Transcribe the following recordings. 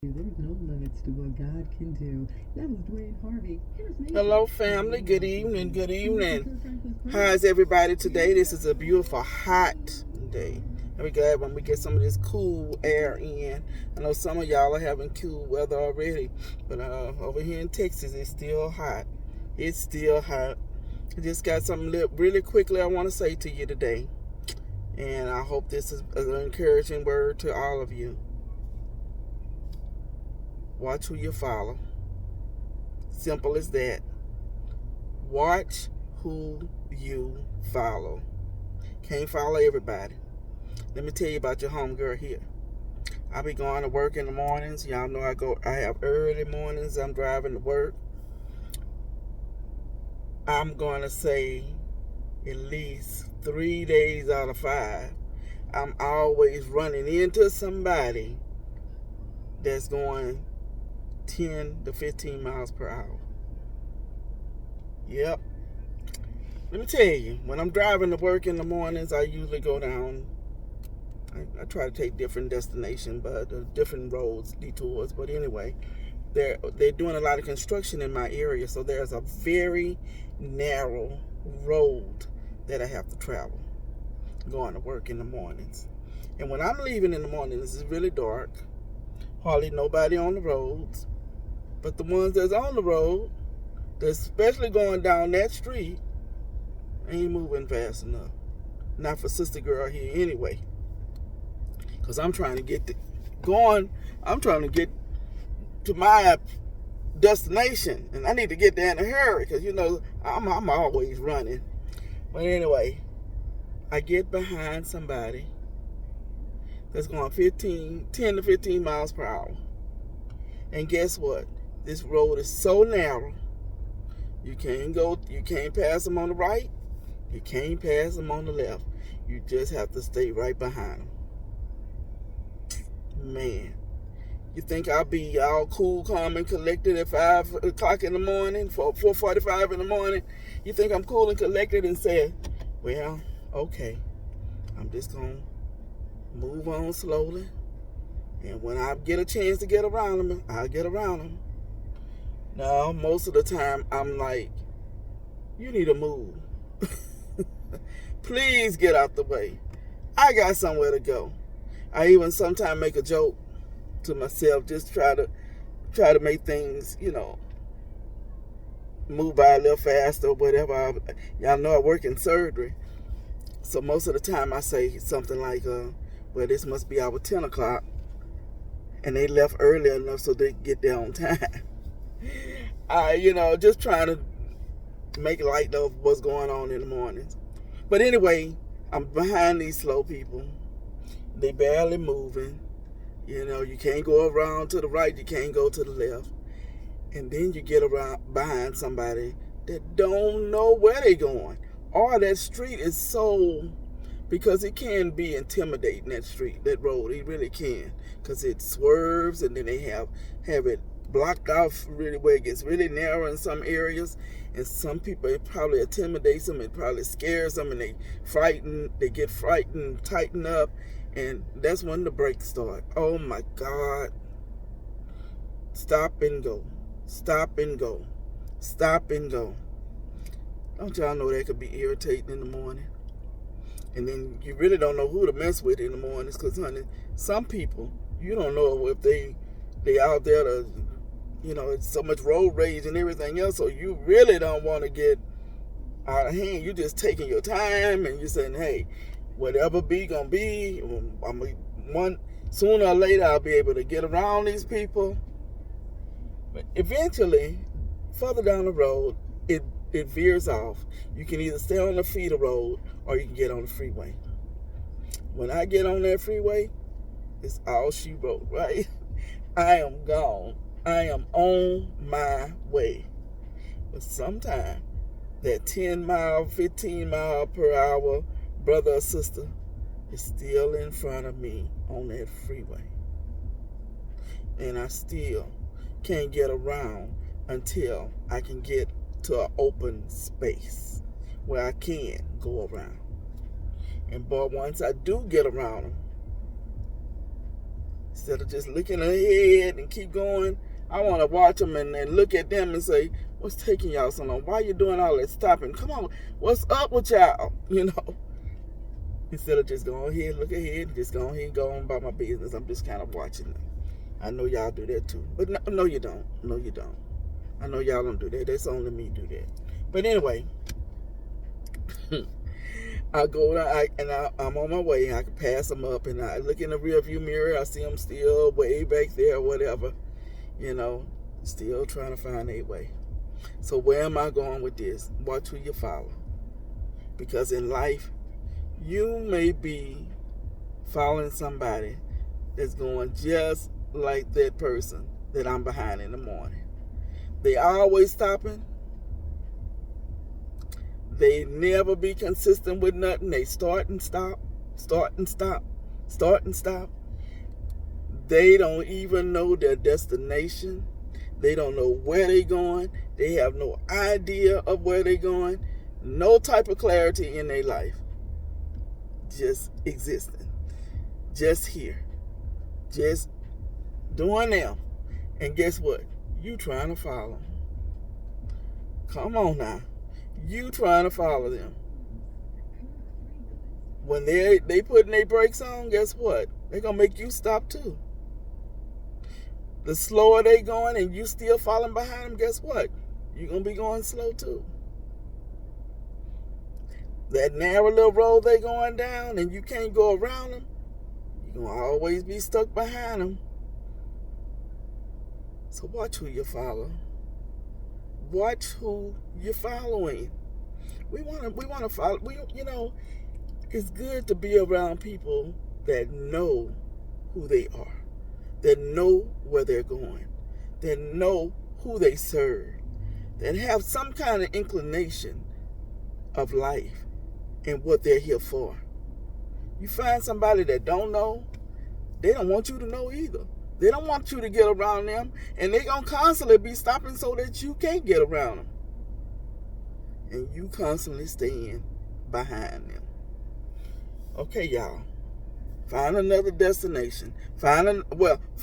There's no limits to what God can do. That was Dwayne Harvey. Here's Nathan. Hello, family. Good evening. Good evening. How's everybody today? This is a beautiful, hot day. And we're glad when we get some of this cool air in. I know some of y'all are having cool weather already, but over here in Texas, it's still hot. It's still hot. I just got something really quickly I want to say to you today. And I hope this is an encouraging word to all of you. Watch who you follow. Simple as that. Watch who you follow. Can't follow everybody. Let me tell you about your homegirl here. I be going to work in the mornings. Y'all know I have early mornings. I'm driving to work. I'm going to say at least 3 days out of 5, I'm always running into somebody that's going 10 to 15 miles per hour. Yep. Let me tell you, when I'm driving to work in the mornings, I usually go down. I try to take different destinations, but different roads, detours. But anyway, they're doing a lot of construction in my area, so there's a very narrow road that I have to travel going to work in the mornings. And when I'm leaving in the mornings, it's really dark, hardly nobody on the roads. But the ones that's on the road, especially going down that street, ain't moving fast enough. Not for sister girl here anyway. Because I'm trying to get I'm trying to get to my destination. And I need to get there in a hurry. Because, I'm always running. But anyway, I get behind somebody that's going 10 to 15 miles per hour. And guess what? This road is so narrow. You can't pass them on the right. You can't pass them on the left. You just have to stay right behind them. Man, you think I'll be all cool, calm, and collected at 5 o'clock in the morning, 4:45 in the morning? You think I'm cool and collected and say, well, okay, I'm just going to move on slowly. And when I get a chance to get around them, I'll get around them. No, most of the time, I'm like, you need to move. Please get out the way. I got somewhere to go. I even sometimes make a joke to myself, just try to make things, move by a little faster or whatever. Y'all know I work in surgery. So most of the time I say something like, well, this must be our 10 o'clock. And they left early enough so they get there on time. Just trying to make light of what's going on in the mornings. But anyway, I'm behind these slow people. They barely moving. You can't go around to the right. You can't go to the left. And then you get around behind somebody that don't know where they're going. Or that street is so, because it can be intimidating, that road. It really can. Because it swerves and then they have it blocked off really where it gets really narrow in some areas. And some people, it probably intimidates them. It probably scares them and they get frightened, tighten up. And that's when the brakes start. Oh my God. Stop and go. Stop and go. Stop and go. Don't y'all know that could be irritating in the morning? And then you really don't know who to mess with in the mornings. Because, honey, some people, you don't know if they out there to, it's so much road rage and everything else. So you really don't want to get out of hand. You're just taking your time and you're saying, hey, whatever be gonna be, sooner or later I'll be able to get around these people. But eventually, further down the road, it veers off. You can either stay on the feeder road or you can get on the freeway. When I get on that freeway, it's all she wrote, right? I am gone. I am on my way. But sometimes that 10 mile, 15 mile per hour brother or sister is still in front of me on that freeway. And I still can't get around until I can get to an open space where I can go around. And but once I do get around them, Instead of just looking ahead and keep going, I want to watch them and look at them and say, what's taking y'all so long? Why you doing all that stopping? Come on, what's up with y'all? Instead of just going ahead, look ahead, just go ahead and go on about my business. I'm just kind of watching them. I know y'all do that too. But no, you don't. No, you don't. I know y'all don't do that. That's only me do that. But anyway, I go and I'm on my way. I can pass them up, and I look in the rearview mirror. I see them still way back there or whatever. Still trying to find a way. So where am I going with this? Watch who you follow. Because in life, you may be following somebody that's going just like that person that I'm behind in the morning. They always stopping. They never be consistent with nothing. They start and stop, start and stop, start and stop. They don't even know their destination. They don't know where they're going. They have no idea of where they're going. No type of clarity in their life. Just existing. Just here. Just doing them. And guess what? You trying to follow them. Come on now. You trying to follow them. When they putting their brakes on, guess what? They're going to make you stop too. The slower they going and you still falling behind them, guess what? You're going to be going slow too. That narrow little road they going down and you can't go around them, you're going to always be stuck behind them. So watch who you follow. Watch who you're following. We want to follow. It's good to be around people that know who they are, that know where they're going, that know who they serve, that have some kind of inclination of life and what they're here for. You find somebody that don't know, they don't want you to know either. They don't want you to get around them, and they're going to constantly be stopping so that you can't get around them. And you constantly staying behind them. Okay, y'all. Find another destination. Find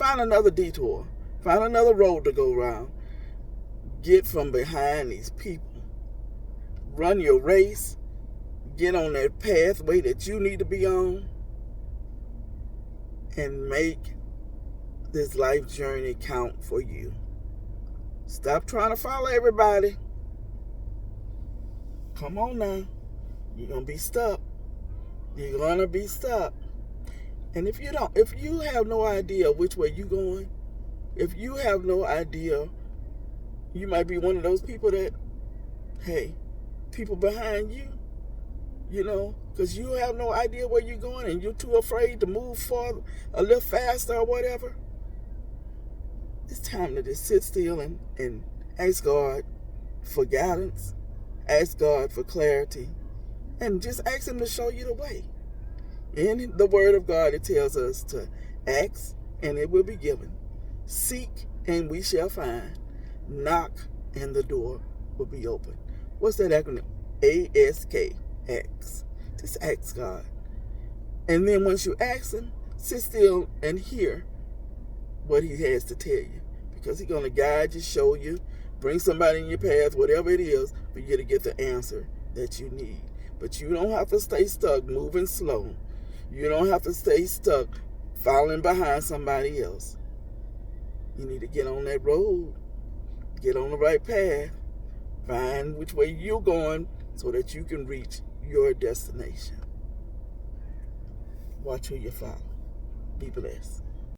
another detour. Find another road to go around. Get from behind these people. Run your race. Get on that pathway that you need to be on. And make this life journey count for you. Stop trying to follow everybody. Come on now. You're going to be stuck. You're going to be stuck. And if you have no idea which way you're going, if you have no idea, you might be one of those people that, hey, people behind you, because you have no idea where you're going and you're too afraid to move forward a little faster or whatever. It's time to just sit still and ask God for guidance, ask God for clarity, and just ask Him to show you the way. In the Word of God, it tells us to ask, and it will be given. Seek, and we shall find. Knock, and the door will be open. What's that acronym? ASK. Ask. Just ask God. And then once you ask Him, sit still and hear what He has to tell you. Because He's going to guide you, show you, bring somebody in your path, whatever it is, for you to get the answer that you need. But you don't have to stay stuck moving slow. You don't have to stay stuck following behind somebody else. You need to get on that road, get on the right path, find which way you're going so that you can reach your destination. Watch who you follow. Be blessed.